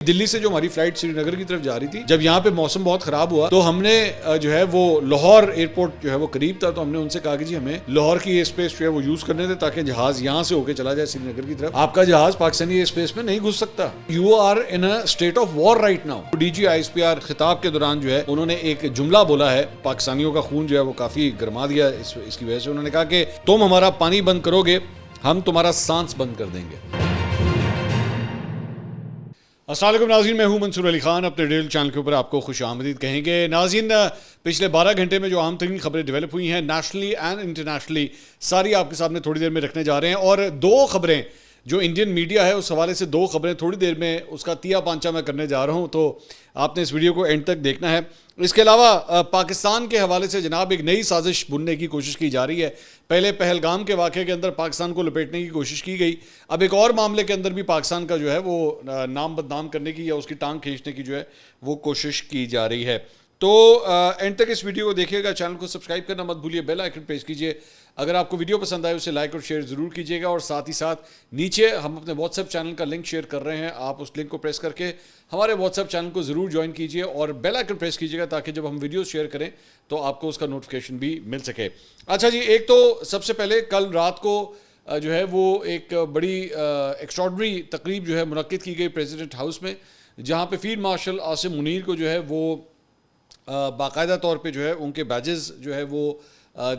دلی سے جو ہماری فلائٹ سری نگر کی طرف جا رہی تھی، جب یہاں پہ موسم بہت خراب ہوا تو ہم نے جو ہے وہ لاہور ایئرپورٹ جو ہے وہ قریب تھا، تو ہم نے ان سے کہا کہ جی ہمیں لاہور کی یہ اسپیس جو ہے وہ یوز کرنے دے تاکہ جہاز یہاں سے ہو کے چلا جائے سری نگر کی طرف. آپ کا جہاز پاکستانی ایئر اسپیس میں نہیں گھس سکتا. You are in a state of war right now. D G I S P R خطاب کے دوران جو ہے انہوں نے ایک جملہ بولا ہے، پاکستانیوں کا خون جو ہے وہ کافی گرما دیا اس کی وجہ سے. انہوں نے کہا کہ تم ہمارا پانی بند کرو گے، ہم تمہارا سانس بند کر دیں گے. السلام علیکم ناظرین، میں ہوں منصور علی خان. اپنے ڈیل چینل کے اوپر آپ کو خوش آمدید کہیں گے. ناظرین، پچھلے 12 گھنٹے میں جو اہم ترین خبریں ڈیولپ ہوئی ہیں نیشنلی اینڈ انٹرنیشنلی، ساری آپ کے سامنے تھوڑی دیر میں رکھنے جا رہے ہیں. اور دو خبریں جو انڈین میڈیا ہے اس حوالے سے، دو خبریں تھوڑی دیر میں اس کا تیا پانچا میں کرنے جا رہا ہوں، تو آپ نے اس ویڈیو کو اینڈ تک دیکھنا ہے. اس کے علاوہ پاکستان کے حوالے سے جناب ایک نئی سازش بننے کی کوشش کی جا رہی ہے. پہلے پہلگام کے واقعے کے اندر پاکستان کو لپیٹنے کی کوشش کی گئی، اب ایک اور معاملے کے اندر بھی پاکستان کا جو ہے وہ نام بدنام کرنے کی یا اس کی ٹانگ کھینچنے کی جو ہے وہ کوشش کی جا رہی ہے. تو اینڈ تک اس ویڈیو کو دیکھیے گا. چینل کو سبسکرائب کرنا مت بھولیے، بیل آئیکن پریس کیجیے. اگر آپ کو ویڈیو پسند آئے اسے لائک اور شیئر ضرور کیجیے گا. اور ساتھ ہی ساتھ نیچے ہم اپنے واٹس ایپ چینل کا لنک شیئر کر رہے ہیں، آپ اس لنک کو پریس کر کے ہمارے واٹس ایپ چینل کو ضرور جوائن کیجیے اور بیل آئیکن پریس کیجیے گا تاکہ جب ہم ویڈیو شیئر کریں تو آپ کو اس کا نوٹیفیکیشن بھی مل سکے. اچھا جی، ایک تو سب سے پہلے کل رات کو جو ہے وہ ایک بڑی ایکسٹراڈنری تقریب جو ہے منعقد کی گئی پریزیڈنٹ ہاؤس میں، جہاں پہ فیلڈ مارشل عاصم منیر کو جو ہے وہ باقاعدہ طور پہ جو ہے ان کے بیجز جو ہے وہ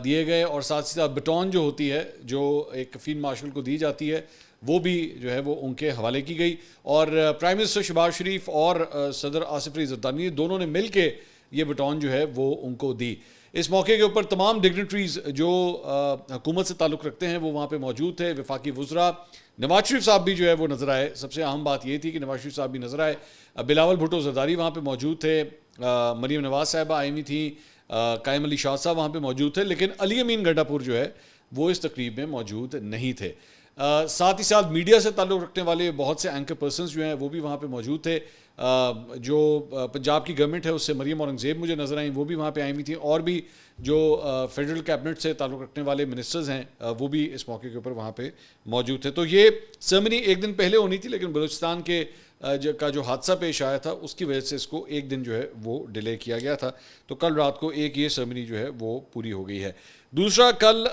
دیے گئے، اور ساتھ ہی ساتھ بٹون جو ہوتی ہے جو ایک فیلڈ مارشل کو دی جاتی ہے وہ بھی جو ہے وہ ان کے حوالے کی گئی. اور پرائم منسٹر شہباز شریف اور صدر آصف علی زرداری دونوں نے مل کے یہ بٹون جو ہے وہ ان کو دی. اس موقع کے اوپر تمام ڈگنیٹریز جو حکومت سے تعلق رکھتے ہیں وہ وہاں پہ موجود تھے. وفاقی وزراء نواز شریف صاحب بھی جو ہے وہ نظر آئے. سب سے اہم بات یہ تھی کہ نواز شریف صاحب بھی نظر آئے. بلاول بھٹو زرداری وہاں پہ موجود تھے، مریم نواز صاحبہ آئی ہوئی تھیں، قائم علی شاہ صاحب وہاں پہ موجود تھے، لیکن علی امین گڈھا پور جو ہے وہ اس تقریب میں موجود نہیں تھے. ساتھ ہی ساتھ میڈیا سے تعلق رکھنے والے بہت سے اینکر پرسنز جو ہیں وہ بھی وہاں پہ موجود تھے. جو پنجاب کی گورنمنٹ ہے اس سے مریم اورنگزیب مجھے نظر آئیں، وہ بھی وہاں پہ آئی ہوئی تھیں، اور بھی جو فیڈرل کیبنٹ سے تعلق رکھنے والے منسٹرز ہیں وہ بھی اس موقع کے اوپر وہاں پہ موجود تھے. تو یہ سرمنی ایک دن پہلے ہونی تھی، لیکن بلوچستان کے کا جو حادثہ پیش آیا تھا اس کی وجہ سے اس کو ایک دن جو ہے وہ ڈیلے کیا گیا تھا. تو کل رات کو ایک یہ سرمنی جو ہے وہ پوری ہو گئی ہے. دوسرا، کل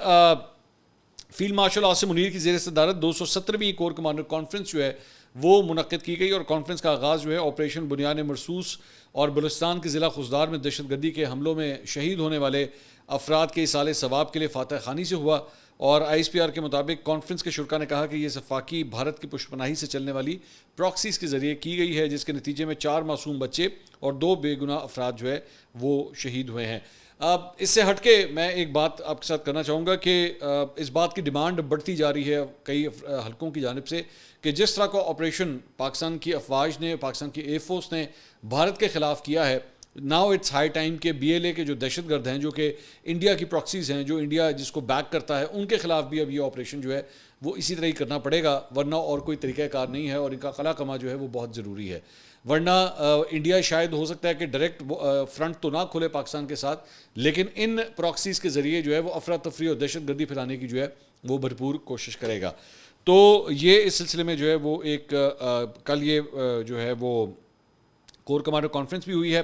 فیلڈ مارشل عاصم منیر کی زیر صدارت 217ویں کور کمانڈر کانفرنس جو ہے وہ منعقد کی گئی، اور کانفرنس کا آغاز جو ہے آپریشن بنیان مرصوص اور بلوچستان کے ضلع خضدار میں دہشت گردی کے حملوں میں شہید ہونے والے افراد کے ایصال ثواب کے لیے فاتح خوانی سے ہوا. اور آئی ایس پی آر کے مطابق کانفرنس کے شرکا نے کہا کہ یہ صفاقی بھارت کی پشت پناہی سے چلنے والی پراکسیز کے ذریعے کی گئی ہے، جس کے نتیجے میں 4 معصوم بچے اور 2 بے گناہ افراد جو ہے وہ شہید ہوئے ہیں. اب اس سے ہٹ کے میں ایک بات آپ کے ساتھ کرنا چاہوں گا کہ اس بات کی ڈیمانڈ بڑھتی جا رہی ہے کئی حلقوں کی جانب سے کہ جس طرح کا آپریشن پاکستان کی افواج نے، پاکستان کی ایئر فورس نے بھارت کے خلاف کیا ہے، ناؤ اٹس ہائی ٹائم کہ بی ایل اے کے جو دہشت گرد ہیں، جو کہ انڈیا کی پراکسیز ہیں، جو انڈیا جس کو بیک کرتا ہے، ان کے خلاف بھی اب یہ آپریشن جو ہے وہ اسی طرح ہی کرنا پڑے گا، ورنہ اور کوئی طریقہ کار نہیں ہے. اور ان کا قلع کما جو ہے وہ بہت ضروری ہے، ورنہ انڈیا شاید ہو سکتا ہے کہ ڈائریکٹ فرنٹ تو نہ کھولے پاکستان کے ساتھ، لیکن ان پراکسیز کے ذریعے جو ہے وہ افراتفری اور دہشت گردی پھیلانے کی جو ہے وہ بھرپور کوشش کرے گا. تو یہ اس سلسلے میں جو ہے وہ ایک کل یہ جو ہے وہ کور کمانڈر کانفرنس بھی ہوئی ہے.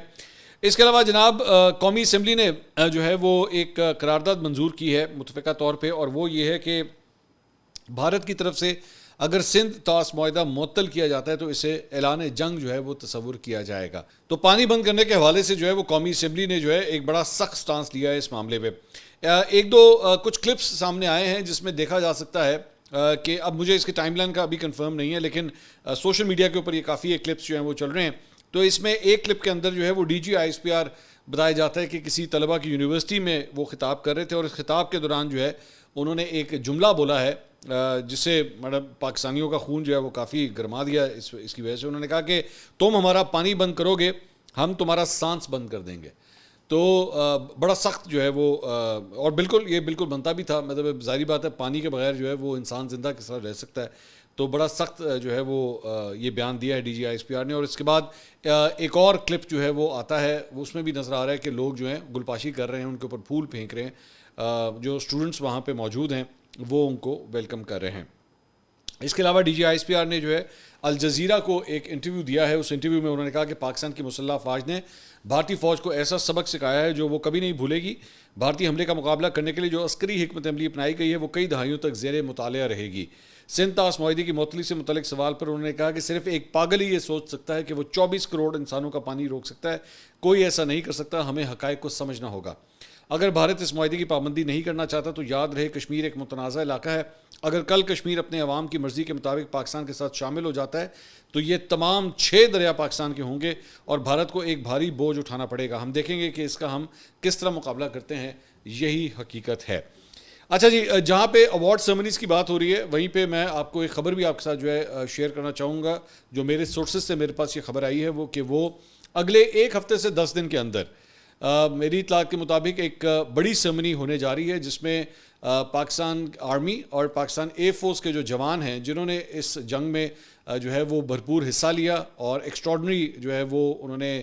اس کے علاوہ جناب قومی اسمبلی نے جو ہے وہ ایک قرارداد منظور کی ہے متفقہ طور پہ، اور وہ یہ ہے کہ بھارت کی طرف سے اگر سندھ طاس معاہدہ معطل کیا جاتا ہے تو اسے اعلان جنگ جو ہے وہ تصور کیا جائے گا. تو پانی بند کرنے کے حوالے سے جو ہے وہ قومی اسمبلی نے جو ہے ایک بڑا سخت سٹانس لیا ہے اس معاملے پہ. ایک دو کچھ کلپس سامنے آئے ہیں جس میں دیکھا جا سکتا ہے کہ اب مجھے اس کی ٹائم لائن کا ابھی کنفرم نہیں ہے، لیکن سوشل میڈیا کے اوپر یہ کافی کلپس جو ہیں وہ چل رہے ہیں. تو اس میں ایک کلپ کے اندر جو ہے وہ D G I S P R بتایا جاتا ہے کہ کسی طلبہ کی یونیورسٹی میں وہ خطاب کر رہے تھے، اور اس خطاب کے دوران جو ہے انہوں نے ایک جملہ بولا ہے جس سے پاکستانیوں کا خون جو ہے وہ کافی گرما دیا اس کی وجہ سے. انہوں نے کہا کہ تم ہمارا پانی بند کرو گے، ہم تمہارا سانس بند کر دیں گے. تو بڑا سخت جو ہے وہ، اور بالکل یہ بالکل بنتا بھی تھا، مطلب ظاہری بات ہے پانی کے بغیر جو ہے وہ انسان زندہ کس طرح رہ سکتا ہے. تو بڑا سخت جو ہے وہ یہ بیان دیا ہے D G I S P R نے. اور اس کے بعد ایک اور کلپ جو ہے وہ آتا ہے، اس میں بھی نظر آ رہا ہے کہ لوگ جو ہیں گلپاشی کر رہے ہیں، ان کے اوپر پھول پھینک رہے ہیں، جو اسٹوڈنٹس وہاں پہ موجود ہیں وہ ان کو ویلکم کر رہے ہیں. اس کے علاوہ D G I S P R نے جو ہے الجزیرہ کو ایک انٹرویو دیا ہے. اس انٹرویو میں انہوں نے کہا کہ پاکستان کی مسلح افواج نے بھارتی فوج کو ایسا سبق سکھایا ہے جو وہ کبھی نہیں بھولے گی. بھارتی حملے کا مقابلہ کرنے کے لیے جو عسکری حکمت عملی اپنائی گئی ہے وہ کئی دہائیوں تک زیر مطالعہ رہے گی. سندھ طاس معاہدے کی معطلی سے متعلق سوال پر انہوں نے کہا کہ صرف ایک پاگل ہی یہ سوچ سکتا ہے کہ وہ 24 کروڑ انسانوں کا پانی روک سکتا ہے. کوئی ایسا نہیں کر سکتا. ہمیں حقائق کو سمجھنا ہوگا. اگر بھارت اس معاہدے کی پابندی نہیں کرنا چاہتا تو یاد رہے کشمیر ایک متنازع علاقہ ہے. اگر کل کشمیر اپنے عوام کی مرضی کے مطابق پاکستان کے ساتھ شامل ہو جاتا ہے تو یہ تمام 6 دریا پاکستان کے ہوں گے اور بھارت کو ایک بھاری بوجھ اٹھانا پڑے گا. ہم دیکھیں گے کہ اس کا ہم کس طرح مقابلہ کرتے ہیں. یہی حقیقت ہے. اچھا جی, جہاں پہ ایوارڈ سرمنیز کی بات ہو رہی ہے وہیں پہ میں آپ کو ایک خبر بھی آپ کے ساتھ جو ہے شیئر کرنا چاہوں گا. جو میرے سورسز سے میرے پاس یہ خبر آئی ہے وہ کہ وہ اگلے ایک ہفتے سے 10 دن کے اندر میری اطلاعات کے مطابق ایک بڑی سرمنی ہونے جا رہی ہے جس میں پاکستان آرمی اور پاکستان ایئر فورس کے جو جوان ہیں جنہوں نے اس جنگ میں جو ہے وہ بھرپور حصہ لیا اور ایکسٹراڈنری جو ہے وہ انہوں نے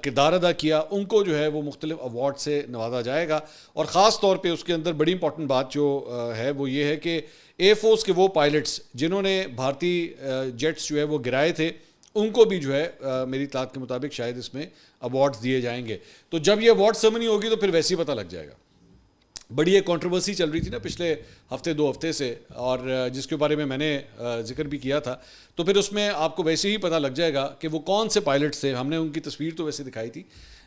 کردار ادا کیا, ان کو جو ہے وہ مختلف ایوارڈ سے نوازا جائے گا. اور خاص طور پہ اس کے اندر بڑی امپورٹنٹ بات جو ہے وہ یہ ہے کہ ایئر فورس کے وہ پائلٹس جنہوں نے بھارتی جیٹس جو ہے وہ گرائے تھے ان کو بھی جو ہے میری اطلاعات کے مطابق شاید اس میں ایوارڈز دیے جائیں گے. تو جب یہ ایوارڈ سرمنی ہوگی تو پھر ویسے ہی پتہ لگ جائے گا. بڑی ایک کنٹروورسی چل رہی تھی نا پچھلے ہفتے 2 ہفتے سے, اور جس کے بارے میں نے ذکر بھی کیا تھا. تو پھر اس میں آپ کو ویسے ہی پتہ لگ جائے گا کہ وہ کون سے پائلٹس تھے. ہم نے ان کی تصویر تو ویسے دکھائی تھی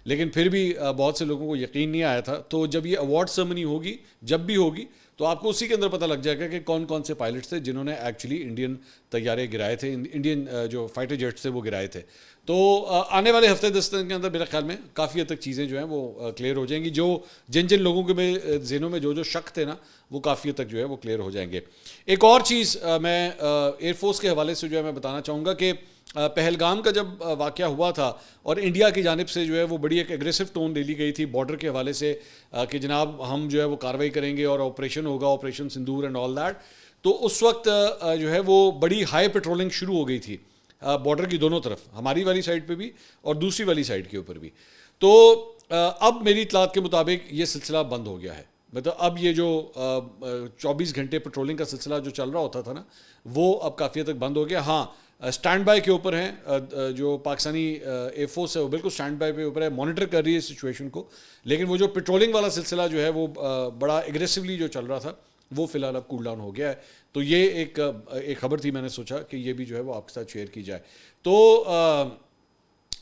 لیکن پھر بھی بہت سے لوگوں کو یقین نہیں آیا تھا. تو جب یہ ایوارڈ سرمنی ہوگی, جب بھی ہوگی, تو آپ کو اسی کے اندر پتہ لگ جائے گا کہ کون کون سے پائلٹس تھے جنہوں نے ایکچولی انڈین طیارے گرائے تھے, انڈین جو فائٹر جیٹس تھے وہ گرائے تھے. تو آنے والے ہفتے 10 دن کے اندر میرے خیال میں کافی حد تک چیزیں جو ہیں وہ کلیئر ہو جائیں گی. جو جن لوگوں کے ذہنوں میں جو شک تھے نا وہ کافی حد تک جو ہے وہ کلیئر ہو جائیں گے. ایک اور چیز میں ایئر فورس کے حوالے سے جو ہے میں بتانا چاہوں گا کہ پہلگام کا جب واقعہ ہوا تھا اور انڈیا کی جانب سے جو ہے وہ بڑی ایک ایگریسو ٹون لے لی گئی تھی بارڈر کے حوالے سے کہ جناب ہم جو ہے وہ کاروائی کریں گے اور آپریشن ہوگا, operation sindoor and all that. تو اس وقت جو ہے وہ بڑی ہائی پیٹرولنگ شروع ہو گئی تھی بارڈر کی دونوں طرف, ہماری والی سائڈ پہ بھی اور دوسری والی سائڈ کے اوپر بھی. تو اب میری اطلاعات کے مطابق یہ سلسلہ بند ہو گیا ہے. مطلب اب یہ جو 24 گھنٹے پیٹرولنگ کا سلسلہ جو چل رہا ہوتا تھا نا وہ اب کافی حد تک بند ہو گیا. ہاں اسٹینڈ بائی کے اوپر ہیں جو پاکستانی ایئر فورس ہے وہ بالکل اسٹینڈ بائی پہ اوپر ہے, مانیٹر کر رہی ہے سچویشن کو. لیکن وہ جو پیٹرولنگ والا سلسلہ جو ہے وہ بڑا ایگریسولی جو چل رہا تھا وہ فی الحال اب کول ڈاؤن ہو گیا ہے. تو یہ ایک خبر تھی, میں نے سوچا کہ یہ بھی جو ہے وہ آپ کے ساتھ شیئر کی جائے. تو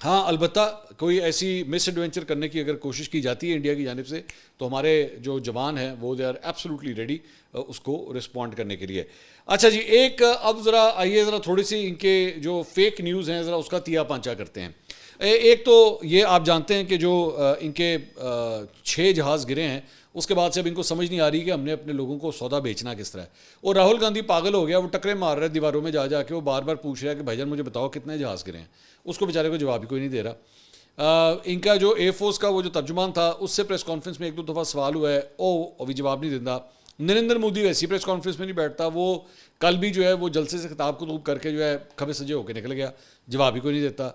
ہاں البتہ کوئی ایسی مس ایڈونچر کرنے کی اگر کوشش کی جاتی ہے انڈیا کی جانب سے تو ہمارے جو جوان ہیں وہ دے آر ایبسلیوٹلی ریڈی اس کو رسپونڈ کرنے کے لیے. اچھا جی, ایک اب ذرا آئیے ذرا تھوڑی سی ان کے جو فیک نیوز ہیں ذرا اس کا تیا پانچا کرتے ہیں. ایک تو یہ آپ جانتے ہیں کہ جو ان کے 6 جہاز گرے ہیں اس کے بعد سے اب ان کو سمجھ نہیں آ رہی کہ ہم نے اپنے لوگوں کو سودا بیچنا کس طرح ہے. اور راہل گاندھی پاگل ہو گیا, وہ ٹکرے مار رہا ہے دیواروں میں جا کے, وہ بار بار پوچھ رہا ہے کہ بھائی جان مجھے بتاؤ کتنے جہاز گرے ہیں. اس کو بیچارے کو جواب ہی کوئی نہیں دے رہا. ان کا جو ایئر فورس کا وہ جو ترجمان تھا اس سے پریس کانفرنس میں 1-2 دفعہ سوال ہوا ہے, ابھی جواب نہیں دیتا. نریندر مودی ویسی پریس کانفرنس میں نہیں بیٹھتا, وہ کل بھی جو ہے وہ جلسے سے خطاب کو کر کے جو ہے کھبے سجے ہو کے نکل گیا, جواب ہی کوئی نہیں دیتا.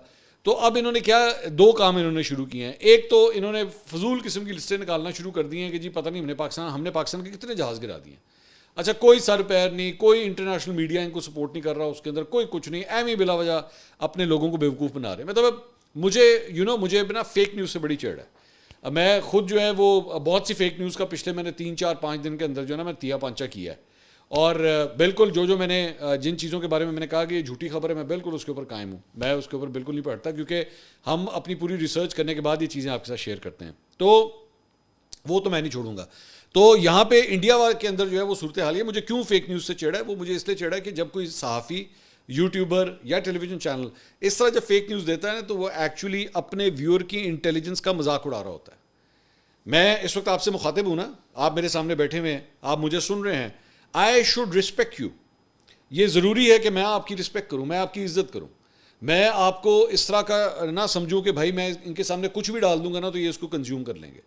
تو اب انہوں نے کیا 2 کام انہوں نے شروع کیے ہیں. ایک تو انہوں نے فضول قسم کی لسٹیں نکالنا شروع کر دی ہیں کہ جی پتہ نہیں ہم نے پاکستان کے کتنے جہاز گرا دیے ہیں. اچھا کوئی سر پیر نہیں, کوئی انٹرنیشنل میڈیا ان کو سپورٹ نہیں کر رہا, اس کے اندر کوئی کچھ نہیں, ایم ہی بلا وجہ اپنے لوگوں کو بیوقوف بنا رہے ہیں. مطلب مجھے بنا فیک نیوز سے بڑی چڑ ہے. میں خود جو ہے وہ بہت سی فیک نیوز کا پچھلے میں نے 3-4-5 دن کے اندر جو ہے نا میں تیا پانچا کیا ہے. اور بالکل جو میں نے جن چیزوں کے بارے میں نے کہا کہ یہ جھوٹی خبر ہے میں بالکل اس کے اوپر قائم ہوں. میں اس کے اوپر بالکل نہیں پڑھتا کیونکہ ہم اپنی پوری ریسرچ کرنے کے بعد یہ چیزیں آپ کے ساتھ شیئر کرتے ہیں. تو وہ تو میں نہیں چھوڑوں گا. تو یہاں پہ انڈیا کے اندر جو ہے وہ صورتحال ہے. مجھے کیوں فیک نیوز سے چڑھا ہے, وہ مجھے اس لیے چڑھا ہے کہ جب کوئی صحافی, یوٹیوبر یا ٹیلی ویژن چینل اس طرح جب فیک نیوز دیتا ہے نا تو وہ ایکچولی اپنے ویور کی انٹیلیجنس کا مذاق اڑا رہا ہوتا ہے. میں اس وقت آپ سے مخاطب ہوں نا, آپ میرے سامنے بیٹھے ہوئے ہیں, آپ مجھے سن رہے ہیں. I should respect you. یہ ضروری ہے کہ میں آپ کی رسپیکٹ کروں, میں آپ کی عزت کروں. میں آپ کو اس طرح کا نہ سمجھوں کہ بھائی میں ان کے سامنے کچھ بھی ڈال دوں گا نا تو یہ اس کو کنزیوم کر لیں گے.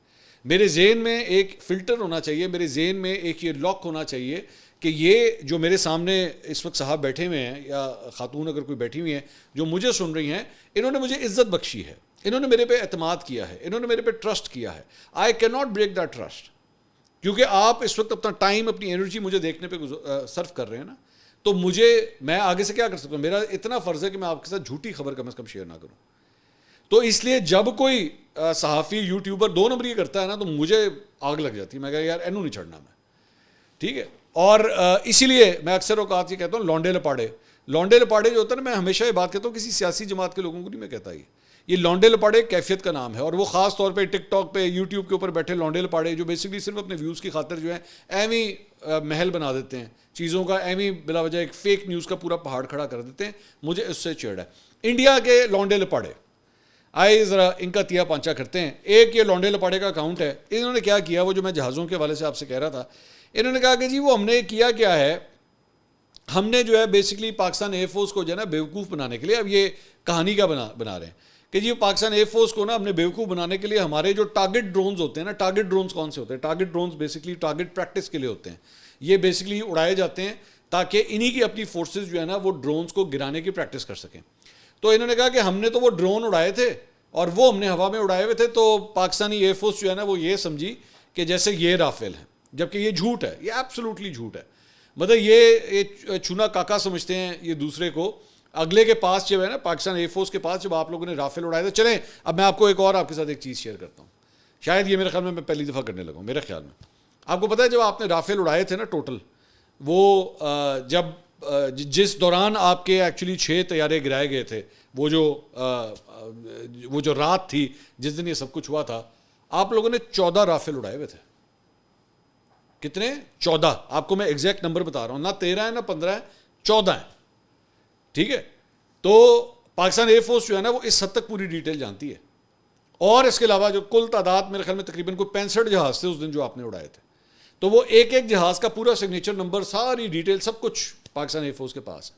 میرے ذہن میں ایک فلٹر ہونا چاہیے, میرے ذہن میں ایک یہ لاک ہونا چاہیے کہ یہ جو میرے سامنے اس وقت صاحب بیٹھے ہوئے ہیں یا خاتون اگر کوئی بیٹھی ہوئی ہیں جو مجھے سن رہی ہیں, انہوں نے مجھے عزت بخشی ہے, انہوں نے میرے پہ اعتماد کیا ہے, انہوں نے میرے پہ ٹرسٹ کیا ہے. I can not break that trust. کیونکہ آپ اس وقت اپنا ٹائم, اپنی انرجی مجھے دیکھنے پہ صرف کر رہے ہیں نا, تو میں آگے سے کیا کر سکتا ہوں؟ میرا اتنا فرض ہے کہ میں آپ کے ساتھ جھوٹی خبر کم از کم شیئر نہ کروں. تو اس لیے جب کوئی صحافی یوٹیوبر 2 نمبری کرتا ہے نا تو مجھے آگ لگ جاتی ہے. میں کہا یار اینو نہیں چھڑنا میں, ٹھیک ہے. اور اسی لیے میں اکثر اوقات یہ کہتا ہوں لونڈے لپاڑے جو ہوتا ہے نا, میں ہمیشہ یہ بات کہتا ہوں, کسی سیاسی جماعت کے لوگوں کو نہیں میں کہتا یہ لونڈے لپاڑے کیفیت کا نام ہے. اور وہ خاص طور پہ ٹک ٹاک پہ یوٹیوب کے اوپر بیٹھے لونڈے لپاڑے جو بیسکلی صرف اپنے ویوز کی خاطر جو ہے ایویں محل بنا دیتے ہیں چیزوں کا, ایویں بلا وجہ ایک فیک نیوز کا پورا پہاڑ کھڑا کر دیتے ہیں. مجھے اس سے چڑ ہے. انڈیا کے لونڈے لپاڑے آئے ذرا ان کا تیا پانچا کرتے ہیں. ایک یہ لونڈے لپاڑے کا اکاؤنٹ ہے. انہوں نے کیا کیا, وہ جو میں جہازوں کے حوالے سے آپ سے کہہ رہا تھا, انہوں نے کہا کہ جی وہ ہم نے کیا ہے, ہم نے جو ہے بیسکلی پاکستان ایئر فورس کو جو ہے نا بیوقوف بنانے کے لیے, اب یہ کہانی کا بنا رہے ہیں کہ جی پاکستان ایئر فورس کو نا ہم نے بیوقوف بنانے کے لیے ہمارے جو ٹارگٹ ڈرونز ہوتے ہیں نا, ٹارگٹ ڈرونز کون سے ہوتے ہیں؟ Target drones basically target practice کے لیے ہوتے ہیں. یہ بیسکلی اڑائے جاتے ہیں تاکہ انہی کی اپنی فورسز جو ہے نا وہ ڈرونز کو گرانے کی پریکٹس کر سکیں. تو انہوں نے کہا کہ ہم نے تو وہ ڈرون اڑائے تھے اور وہ ہم نے ہوا میں اڑائے ہوئے تھے, تو پاکستانی ایئر فورس جو ہے نا وہ یہ سمجھی کہ جیسے یہ رافیل ہیں, جبکہ یہ جھوٹ ہے, یہ ایبسولوٹلی جھوٹ ہے. مطلب یہ چونا کاکا سمجھتے ہیں یہ دوسرے کو. اگلے کے پاس جو ہے نا پاکستان ایئر فورس کے پاس جب آپ لوگوں نے رافیل اڑائے تھے, چلیں اب میں آپ کو آپ کے ساتھ ایک چیز شیئر کرتا ہوں. شاید یہ میرے خیال میں پہلی دفعہ کرنے لگا ہوں. میرے خیال میں آپ کو پتہ ہے جب آپ نے رافیل اڑائے تھے نا ٹوٹل, وہ جب جس دوران آپ کے ایکچولی 6 طیارے گرائے گئے تھے, وہ جو رات تھی جس دن یہ سب کچھ ہوا تھا, آپ لوگوں نے 14 رافیل اڑائے ہوئے تھے. کتنے؟ 14. آپ کو میں ایگزیکٹ نمبر بتا رہا ہوں, نہ 13 ہے نہ 15 ہے, 14 ہیں, ٹھیک ہے. تو پاکستان ایئر فورس جو ہے نا وہ اس حد تک پوری ڈیٹیل جانتی ہے. اور اس کے علاوہ جو کل تعداد میرے خیال میں تقریباً کوئی 65 جہاز تھے اس دن جو آپ نے اڑائے تھے, تو وہ ایک جہاز کا پورا سگنیچر نمبر, ساری ڈیٹیل, سب کچھ پاکستان ایئر فورس کے پاس ہے.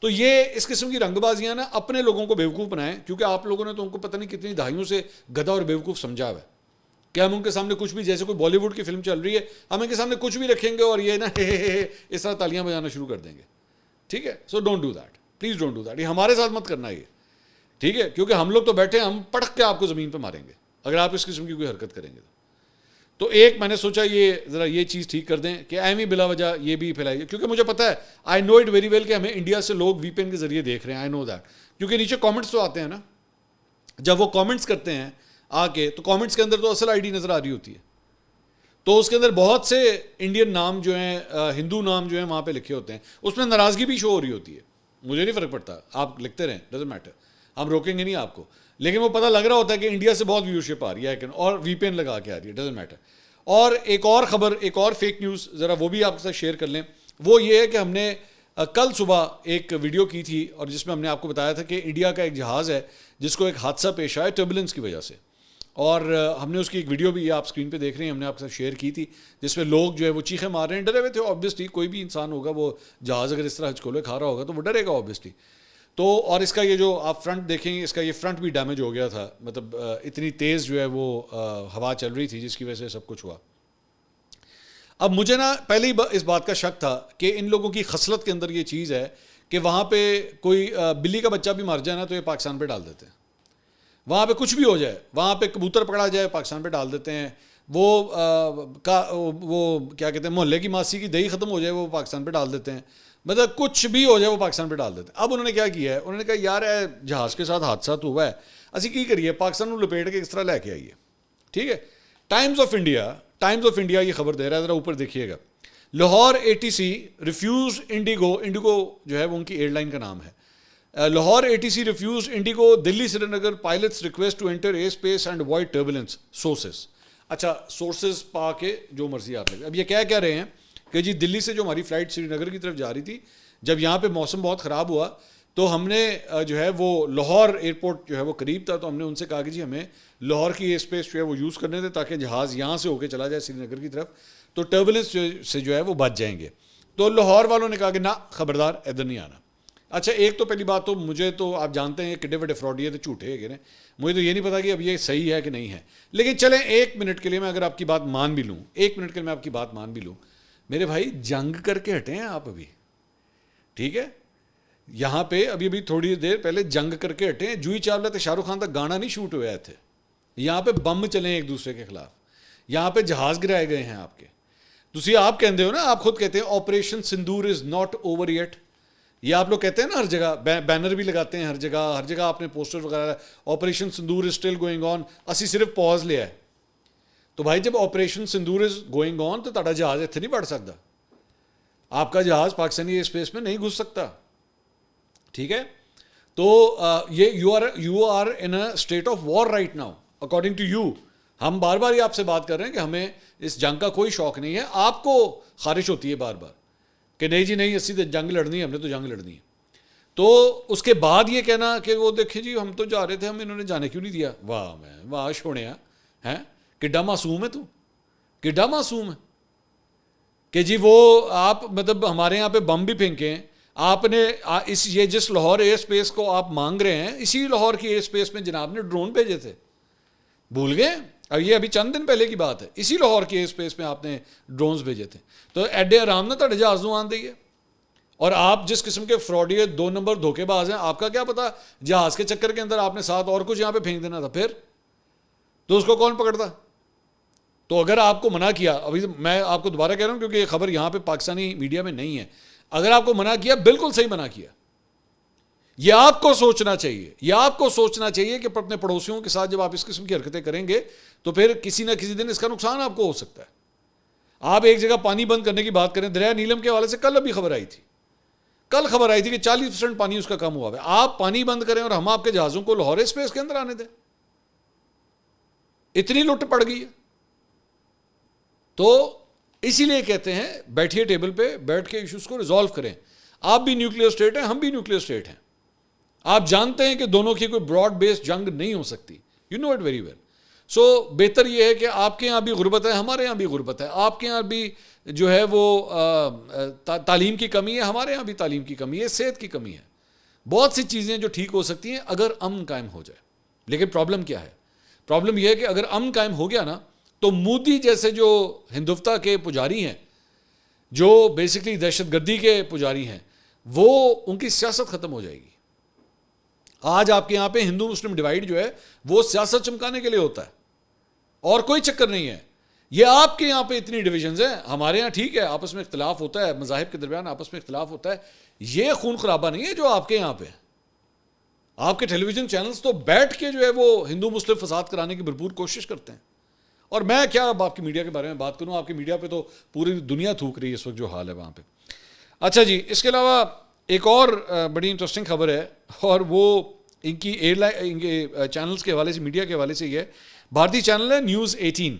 تو یہ اس قسم کی رنگ بازیاں نا اپنے لوگوں کو بیوقوف بنائیں, کیونکہ آپ لوگوں نے تو ان کو پتہ نہیں کتنی دہائیوں سے گدھا اور بیوقوف سمجھا ہوا ہے کہ ہم ان کے سامنے کچھ بھی, جیسے کوئی بالی ووڈ کی فلم چل رہی ہے, ہم ان کے سامنے کچھ بھی رکھیں گے اور یہ نا اس طرح تالیاں بجانا شروع کر دیں گے. ٹھیک ہے, so don't do that, please don't do that. یہ ہمارے ساتھ مت کرنا یہ, ٹھیک ہے, کیونکہ ہم لوگ تو بیٹھے ہیں, ہم پٹک کے آپ کو زمین پہ ماریں گے اگر آپ اس قسم کی کوئی حرکت کریں گے. تو ایک میں نے سوچا یہ ذرا یہ چیز ٹھیک کر دیں کہ ایم ہی بلا وجہ یہ بھی پھیلائی, کیونکہ مجھے پتا ہے, آئی نو اٹ ویری ویل کہ ہمیں انڈیا سے لوگ وی پی این کے ذریعے دیکھ رہے ہیں, آئی نو دیٹ, کیونکہ نیچے کامنٹس تو آتے ہیں نا, جب وہ کامنٹس کرتے ہیں آ کے, تو کامنٹس کے اندر تو اصل آئی ڈی نظر آ رہی ہوتی ہے, تو اس کے اندر بہت سے انڈین نام جو ہیں, ہندو نام جو ہیں وہاں پہ لکھے ہوتے ہیں, اس میں ناراضگی بھی شو ہو رہی ہوتی ہے. مجھے نہیں فرق پڑتا, آپ لکھتے رہیں, ڈزنٹ میٹر, ہم روکیں گے نہیں آپ کو, لیکن وہ پتہ لگ رہا ہوتا ہے کہ انڈیا سے بہت ویورشپ آ رہی ہے اور وی پی این لگا کے آ رہی ہے, ڈزنٹ میٹر. اور ایک اور خبر, ایک اور فیک نیوز ذرا وہ بھی آپ کے ساتھ شیئر کر لیں. وہ یہ ہے کہ ہم نے کل صبح ایک ویڈیو کی تھی اور جس میں ہم نے آپ کو بتایا تھا کہ انڈیا کا ایک جہاز ہے جس کو ایک حادثہ پیش آیا ٹربولنس کی وجہ سے, اور ہم نے اس کی ایک ویڈیو بھی آپ اسکرین پہ دیکھ رہے ہیں, ہم نے آپ کے ساتھ شیئر کی تھی, جس میں لوگ جو ہے وہ چیخیں مار رہے ہیں, ڈرے ہوئے تھے. آبویسلی کوئی بھی انسان ہوگا, وہ جہاز اگر اس طرح ہچکولے کھا رہا ہوگا تو وہ ڈرے گا آبویسلی. تو اور اس کا یہ جو آپ فرنٹ دیکھیں گے, اس کا یہ فرنٹ بھی ڈیمیج ہو گیا تھا, مطلب اتنی تیز جو ہے وہ ہوا چل رہی تھی جس کی وجہ سے سب کچھ ہوا. اب مجھے نا پہلے ہی اس بات کا شک تھا کہ ان لوگوں کی خصلت کے اندر یہ چیز ہے کہ وہاں پہ کوئی بلی کا بچہ بھی مر جائے نا تو یہ پاکستان پہ ڈال دیتے ہیں, وہاں پہ کچھ بھی ہو جائے, وہاں پہ کبوتر پکڑا جائے پاکستان پہ ڈال دیتے ہیں, وہ کیا کہتے ہیں محلے کی ماسی کی دہی ختم ہو جائے وہ پاکستان پہ ڈال دیتے ہیں, مطلب کچھ بھی ہو جائے وہ پاکستان پہ ڈال دیتے ہیں. اب انہوں نے کیا کیا ہے, انہوں نے کہا یار جہاز کے ساتھ حادثہ تو ہوا ہے, اسی کی کریے پاکستان کو لپیٹ کے اس طرح لے کے آئیے. ٹھیک ہے, ٹائمز آف انڈیا یہ خبر دے رہا ہے, ذرا اوپر دیکھیے گا. لاہور ATC ریفیوز انڈیگو جو ہے وہ ان کی ایئر لائن کا نام ہے. Lahore ATC refuses IndiGo Delhi Srinagar pilots request to enter air space and avoid turbulence sources. اچھا, سورسز پا کے جو مرضی آپ لے. اب یہ کہہ رہے ہیں کہ جی دلی سے جو ہماری فلائٹ سری نگر کی طرف جا رہی تھی, جب یہاں پہ موسم بہت خراب ہوا تو ہم نے جو ہے وہ لاہور ایئرپورٹ جو ہے وہ قریب تھا, تو ہم نے ان سے کہا کہ جی ہمیں لاہور کی ایئر اسپیس جو ہے وہ یوز کرنے دیں تاکہ جہاز یہاں سے ہو کے چلا جائے سری نگر کی طرف, تو ٹربولنس سے جو ہے وہ بچ جائیں گے. تو لاہور والوں نے کہا کہ نہ خبردار ادھر نہیں آنا. اچھا, ایک تو پہلی بات تو مجھے تو آپ جانتے ہیں کڈے وڈے فراڈ یہ تو جھوٹے ہے کہ نہیں, مجھے تو یہ نہیں پتا کہ اب یہ صحیح ہے کہ نہیں ہے. لیکن چلیں 1 منٹ کے لیے میں اگر آپ کی بات مان بھی لوں, 1 منٹ کے لیے میں آپ کی بات مان بھی لوں, میرے بھائی جنگ کر کے ہٹے ہیں آپ ابھی. ٹھیک ہے, یہاں پہ ابھی تھوڑی دیر پہلے جنگ کر کے ہٹے ہیں. جوہی چاولہ تے شاہ رخ خان تک گانا نہیں شوٹ ہوئے تھے, یہاں پہ بم چلے ایک دوسرے کے خلاف, یہاں پہ جہاز گرائے گئے ہیں آپ کے. تسی آپ کہتے ہو نا, آپ خود کہتے ہیں operation sindoor is not over yet, یہ آپ لوگ کہتے ہیں نا ہر جگہ بینر بھی لگاتے ہیں ہر جگہ آپ نے پوسٹر وغیرہ, operation sindoor is still going on, اسی صرف پاز لیا ہے. تو بھائی جب operation sindoor is going on تو تہاڈا جہاز اتنے نہیں بڑھ سکتا, آپ کا جہاز پاکستانی ایئر اسپیس میں نہیں گھس سکتا. ٹھیک ہے, تو یہ you are in a state of war right now according to you. ہم بار بار یہ آپ سے بات کر رہے ہیں کہ ہمیں اس جنگ کا کوئی شوق نہیں ہے, آپ کو خارش ہوتی ہے بار بار کہ نہیں جی نہیں, اسی تو جنگ لڑنی ہے, ہم نے تو جنگ لڑنی ہے. تو اس کے بعد یہ کہنا کہ وہ دیکھیں جی ہم تو جا رہے تھے, ہم انہوں نے جانے کیوں نہیں دیا. واہ چھوڑیا ہیں, کڈا معصوم ہے تو, کڈا معصوم ہے کہ جی وہ آپ مطلب ہمارے یہاں پہ بم بھی پھینکے ہیں آپ نے. یہ جس لاہور ایئر اسپیس کو آپ مانگ رہے ہیں, اسی لاہور کی ایئر اسپیس میں جناب نے ڈرون بھیجے تھے, بھول گئے. اور یہ ابھی چند دن پہلے کی بات ہے, اسی لاہور کی ایئر اسپیس میں آپ نے ڈرونز بھیجے تھے. تو ایڈے آرام نہ تھوڑے جہاز آن دی ہے. اور آپ جس قسم کے فراڈی 2 نمبر دھوکے باز ہیں, آپ کا کیا پتا جہاز کے چکر کے اندر آپ نے ساتھ اور کچھ یہاں پہ پھینک دینا تھا, پھر تو اس کو کون پکڑتا. تو اگر آپ کو منع کیا, ابھی میں آپ کو دوبارہ کہہ رہا ہوں کیونکہ یہ خبر یہاں پہ پاکستانی میڈیا میں نہیں ہے, اگر آپ کو منع کیا بالکل صحیح منع کیا. یہ آپ کو سوچنا چاہیے کہ اپنے پڑوسیوں کے ساتھ جب آپ اس قسم کی حرکتیں کریں گے تو پھر کسی نہ کسی دن اس کا نقصان آپ کو ہو سکتا ہے. آپ ایک جگہ پانی بند کرنے کی بات کریں, دریا نیلم کے حوالے سے کل خبر آئی تھی کہ 40% پانی اس کا کم ہوا ہے. آپ پانی بند کریں اور ہم آپ کے جہازوں کو لاہور اسپیس کے اندر آنے دیں, اتنی لٹ پڑ گئی ہے. تو اسی لیے کہتے ہیں بیٹھیے ٹیبل پہ بیٹھ کے ایشوز کو ریزالو کریں. آپ بھی نیوکلیئر اسٹیٹ ہیں, ہم بھی نیوکلیئر اسٹیٹ ہیں. آپ جانتے ہیں کہ دونوں کی کوئی براڈ بیسڈ جنگ نہیں ہو سکتی, you know it very well. So بہتر یہ ہے کہ آپ کے یہاں بھی غربت ہے, ہمارے یہاں بھی غربت ہے, آپ کے یہاں بھی جو ہے وہ تعلیم کی کمی ہے, ہمارے یہاں بھی تعلیم کی کمی ہے, صحت کی کمی ہے, بہت سی چیزیں جو ٹھیک ہو سکتی ہیں اگر امن قائم ہو جائے. لیکن پرابلم کیا ہے؟ پرابلم یہ ہے کہ اگر امن قائم ہو گیا نا تو مودی جیسے جو ہندوتوا کے پجاری ہیں, جو بیسکلی دہشت گردی کے پجاری ہیں, وہ ان کی سیاست ختم ہو جائے گی. آج آپ کے یہاں پہ ہندو مسلم ڈیوائیڈ جو ہے وہ سیاست چمکانے کے لیے ہوتا ہے, اور کوئی چکر نہیں ہے. یہ آپ کے یہاں پہ اتنی ڈویژنز ہیں, ہمارے یہاں ٹھیک ہے آپس میں اختلاف ہوتا ہے, مذاہب کے درمیان آپس میں اختلاف ہوتا ہے, یہ خون خرابہ نہیں ہے جو آپ کے یہاں پہ. آپ کے ٹیلی ویژن چینلز تو بیٹھ کے جو ہے وہ ہندو مسلم فساد کرانے کی بھرپور کوشش کرتے ہیں. اور میں کیا اب آپ کی میڈیا کے بارے میں بات کروں, آپ کی میڈیا پہ تو پوری دنیا تھوک رہی ہے اس وقت جو حال ہے وہاں پہ. اچھا جی, اس کے علاوہ ایک اور بڑی انٹرسٹنگ خبر ہے, اور وہ ان کی ایئر لائن ان کے چینلز کے حوالے سے, میڈیا کے حوالے سے یہ ہے. بھارتی چینل ہے نیوز 18,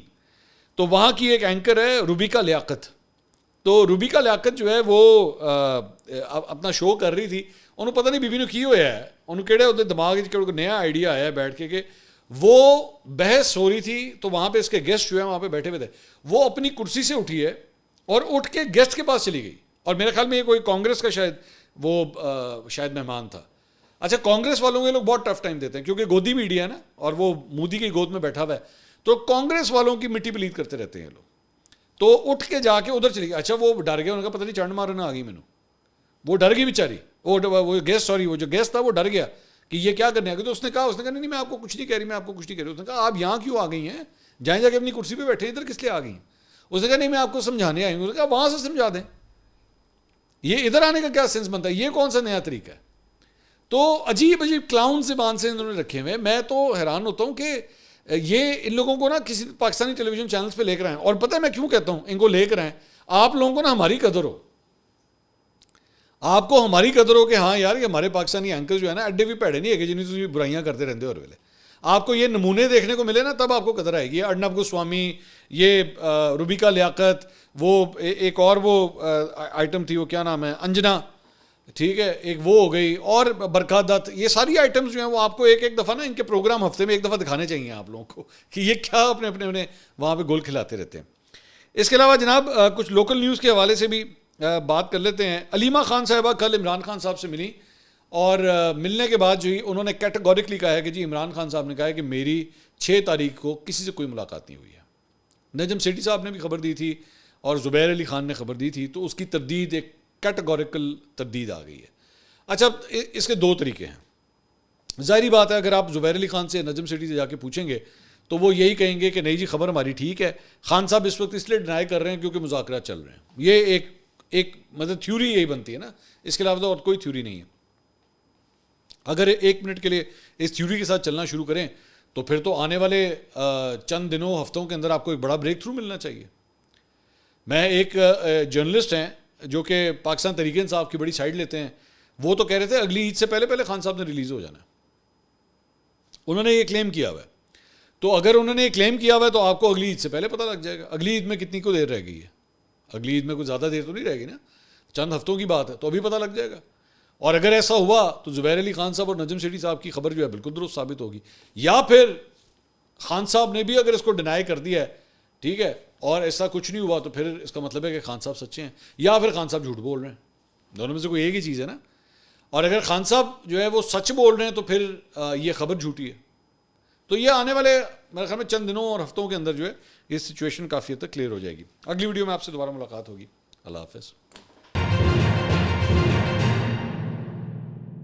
تو وہاں کی ایک اینکر ہے روبیکا لیاقت. تو روبیکا لیاقت جو ہے وہ اپنا شو کر رہی تھی, انہوں پتہ نہیں بیوی نے کی ہوا ہے, انہوں کہڑے ہوتے دماغ نیا آئیڈیا آیا ہے بیٹھ کے کہ وہ بحث ہو رہی تھی. تو وہاں پہ اس کے گیسٹ جو ہے وہاں پہ بیٹھے ہوئے تھے, وہ اپنی کرسی سے اٹھی ہے اور اٹھ کے گیسٹ کے پاس چلی گئی. اور میرے خیال میں یہ کوئی کانگریس کا شاید مہمان تھا. اچھا, کانگریس والوں کو یہ لوگ بہت ٹف ٹائم دیتے ہیں کیونکہ گودی میڈیا ہے نا, اور وہ مودی کی گود میں بیٹھا ہوا ہے, تو کانگریس والوں کی مٹی پلیت کرتے رہتے ہیں یہ لوگ. تو اٹھ کے جا کے ادھر چلی گئی. اچھا, وہ ڈر گیا, انہوں کا پتہ نہیں چنڈ مارنا آ گئی مینوں, وہ ڈر گئی بیچاری. وہ گیسٹ تھا وہ ڈر گیا کہ یہ کیا کرنے آ گئی. تو اس نے کہا نہیں میں آپ کو کچھ نہیں کہہ رہی, میں آپ کو کچھ نہیں کہہ رہی. اس نے کہا آپ یہاں کیوں آ گئی ہیں, جائیں جا کے اپنی کرسی پہ بیٹھے, ادھر کس لیے آ گئی ہیں؟ اس نے کہا نہیں میں آپ کو سمجھانے آئی ہوں. اس نے کہا وہاں سے سمجھا دیں, یہ ادھر آنے کا کیا سینس بنتا ہے, یہ کون سا نیا طریقہ ہے؟ تو عجیب کلاؤن زبان سے انہوں نے رکھے ہوئے. میں تو حیران ہوتا ہوں کہ یہ ان لوگوں کو نا کسی پاکستانی ٹیلی ویژن چینلز پہ لے کر آئیں. اور پتہ ہے میں کیوں کہتا ہوں ان کو لے کر آئیں, آپ لوگوں کو نا ہماری قدر ہو, آپ کو ہماری قدر ہو کہ ہاں یار یہ ہمارے پاکستانی اینکر جو ہے نا ایڈے بھی پیڑے نہیں ہے کہ جنہیں تم برائیاں کرتے رہتے ہو ہر ویلے. آپ کو یہ نمونے دیکھنے کو ملے نا تب آپ کو قدر آئے گی. ارنب گوسوامی, یہ روبیکا لیاقت, وہ ایک اور وہ آئٹم تھی, وہ کیا نام ہے, انجنا, ٹھیک ہے, ایک وہ ہو گئی, اور برکھا دت. یہ ساری آئٹمز جو ہیں وہ آپ کو ایک دفعہ نا ان کے پروگرام ہفتے میں ایک دفعہ دکھانے چاہیے آپ لوگوں کو کہ یہ کیا اپنے وہاں پہ گول کھلاتے رہتے ہیں. اس کے علاوہ جناب کچھ لوکل نیوز کے حوالے سے بھی بات کر لیتے ہیں. علیمہ خان صاحبہ کل عمران خان صاحب سے ملی, اور ملنے کے بعد جو ہی انہوں نے کیٹیگوریکلی کہا ہے کہ جی عمران خان صاحب نے کہا ہے کہ میری 6 تاریخ کو کسی سے کوئی ملاقات نہیں ہوئی ہے. نجم سیٹھی صاحب نے بھی خبر دی تھی اور زبیر علی خان نے خبر دی تھی, تو اس کی تردید ایک کیٹیگوریکل تردید آ گئی ہے. اچھا, اس کے 2 طریقے ہیں. ظاہری بات ہے اگر آپ زبیر علی خان سے, نجم سیٹھی سے جا کے پوچھیں گے تو وہ یہی کہیں گے کہ نہیں جی خبر ہماری ٹھیک ہے, خان صاحب اس وقت اس لیے ڈینائی کر رہے ہیں کیونکہ مذاکرات چل رہے ہیں. یہ ایک مطلب تھیوری یہی بنتی ہے نا, اس کے علاوہ تو اور کوئی تھیوری نہیں ہے. اگر 1 منٹ کے لیے اس تھیوری کے ساتھ چلنا شروع کریں تو پھر تو آنے والے چند دنوں ہفتوں کے اندر آپ کو ایک بڑا بریک تھرو ملنا چاہیے. میں ایک جرنلسٹ ہیں جو کہ پاکستان تحریک انصاف کی بڑی سائڈ لیتے ہیں, وہ تو کہہ رہے تھے اگلی عید سے پہلے خان صاحب نے ریلیز ہو جانا ہے. انہوں نے یہ کلیم کیا ہوا ہے. تو اگر انہوں نے یہ کلیم کیا ہوا ہے تو آپ کو اگلی عید سے پہلے پتہ لگ جائے گا. اگلی عید میں کتنی کو دیر رہ گئی ہے, اگلی عید میں کوئی زیادہ دیر تو نہیں رہ گی نا, چند ہفتوں کی بات ہے, تو ابھی پتہ لگ جائے گا. اور اگر ایسا ہوا تو زبیر علی خان صاحب اور نجم سیٹھی صاحب کی خبر جو ہے بالکل درست ثابت ہوگی, یا پھر خان صاحب نے بھی اگر اس کو ڈینائی کر دیا ہے, ٹھیک ہے, اور ایسا کچھ نہیں ہوا تو پھر اس کا مطلب ہے کہ خان صاحب سچے ہیں, یا پھر خان صاحب جھوٹ بول رہے ہیں. دونوں میں سے کوئی ایک ہی چیز ہے نا. اور اگر خان صاحب جو ہے وہ سچ بول رہے ہیں تو پھر یہ خبر جھوٹی ہے. تو یہ آنے والے میرے خیال میں چند دنوں اور ہفتوں کے اندر جو ہے یہ سچویشن کافی حد تک کلیئر ہو جائے گی. اگلی ویڈیو میں آپ سے دوبارہ ملاقات ہوگی. اللہ حافظ.